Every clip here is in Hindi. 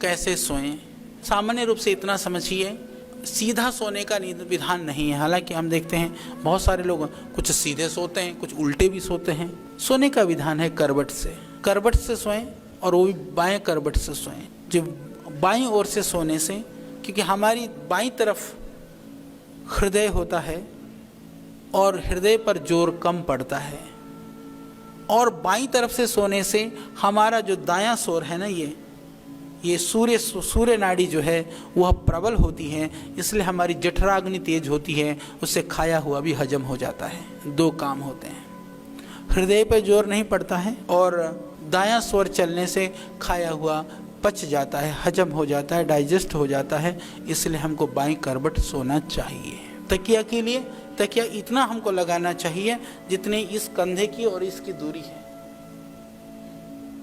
कैसे सोएं। सामान्य रूप से इतना समझिए, सीधा सोने का विधान नहीं है। हालांकि हम देखते हैं बहुत सारे लोग कुछ सीधे सोते हैं, कुछ उल्टे भी सोते हैं। सोने का विधान है करवट से सोएं, और वो भी बाएं करवट से सोएं। जो बाईं ओर से सोने से, क्योंकि हमारी बाईं तरफ हृदय होता है और हृदय पर जोर कम पड़ता है, और बाईं तरफ से सोने से हमारा जो दायां सोर है ना, ये सूर्य नाड़ी जो है वह प्रबल होती है, इसलिए हमारी जठराग्नि तेज होती है, उससे खाया हुआ भी हजम हो जाता है। दो काम होते हैं, हृदय पर जोर नहीं पड़ता है और दायां स्वर चलने से खाया हुआ पच जाता है, हजम हो जाता है, डाइजेस्ट हो जाता है। इसलिए हमको बाईं करवट सोना चाहिए। तकिया के लिए तकिया इतना हमको लगाना चाहिए जितनी इस कंधे की और इसकी दूरी है,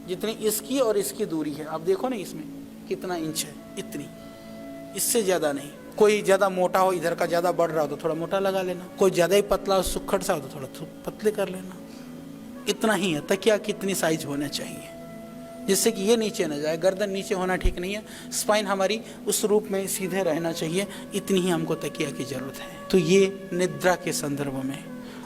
जितनी इसकी और इसकी दूरी है। आप देखो ना इसमें कितना इंच है, इतनी, इससे ज़्यादा नहीं। कोई ज़्यादा मोटा हो, इधर का ज़्यादा बढ़ रहा हो तो थोड़ा मोटा लगा लेना, कोई ज़्यादा ही पतला हो, सुक्खड़ सा हो तो थोड़ा पतले कर लेना। इतना ही है तकिया कितनी साइज होना चाहिए, जिससे कि ये नीचे न जाए। गर्दन नीचे होना ठीक नहीं है, स्पाइन हमारी उस रूप में सीधे रहना चाहिए। इतनी ही हमको तकिया की ज़रूरत है। तो ये निद्रा के संदर्भ में।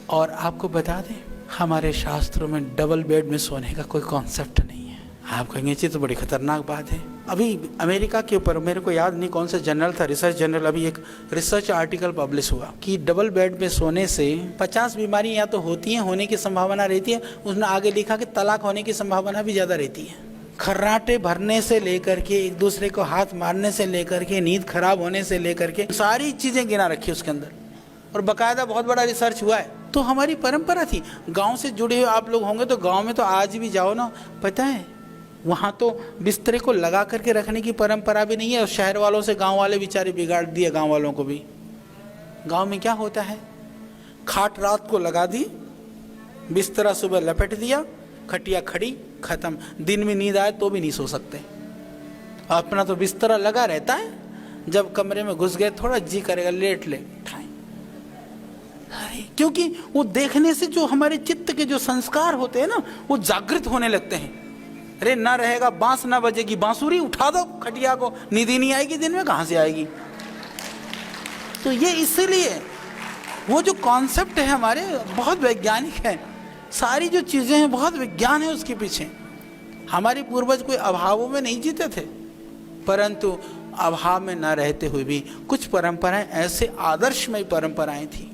और आपको बता दें, हमारे शास्त्रों में डबल बेड में सोने का कोई कॉन्सेप्ट नहीं है। आप कहेंगे ये तो बड़ी खतरनाक बात है। अभी अमेरिका के ऊपर, मेरे को याद नहीं कौन सा जर्नल था, रिसर्च जर्नल, अभी एक रिसर्च आर्टिकल पब्लिश हुआ कि डबल बेड में सोने से 50 बीमारियां या तो होती हैं, होने की संभावना रहती है। उसने आगे लिखा कि तलाक होने की संभावना भी ज़्यादा रहती है। खर्राटे भरने से लेकर के, एक दूसरे को हाथ मारने से लेकर के, नींद खराब होने से लेकर के, सारी चीज़ें गिना रखी उसके अंदर, और बाकायदा बहुत बड़ा रिसर्च हुआ है। तो हमारी परंपरा थी, गांव से जुड़े हुए आप लोग होंगे तो गांव में तो आज भी जाओ ना, पता है वहाँ तो बिस्तरे को लगा करके रखने की परंपरा भी नहीं है। और शहर वालों से गांव वाले बेचारे बिगाड़ दिए, गांव वालों को भी। गांव में क्या होता है, खाट रात को लगा दी, बिस्तरा सुबह लपेट दिया, खटिया खड़ी, खत्म। दिन में नींद आए तो भी नहीं सो सकते, अपना तो बिस्तरा लगा रहता है। जब कमरे में घुस गए, थोड़ा जी करेगा लेट ले उठाएं, क्योंकि वो देखने से जो हमारे चित्त के जो संस्कार होते हैं ना, वो जागृत होने लगते हैं। अरे ना रहेगा, बांस ना बजेगी, बांसुरी उठा दो खटिया को, नींद ही नहीं आएगी, दिन में कहाँ से आएगी। तो ये इसलिए वो जो कॉन्सेप्ट है हमारे, बहुत वैज्ञानिक है। सारी जो चीज़ें हैं बहुत विज्ञान है उसके पीछे। हमारे पूर्वज कोई अभावों में नहीं जीते थे, परंतु अभाव में न रहते हुए भी कुछ परंपराएं ऐसे आदर्शमय परंपराएं थी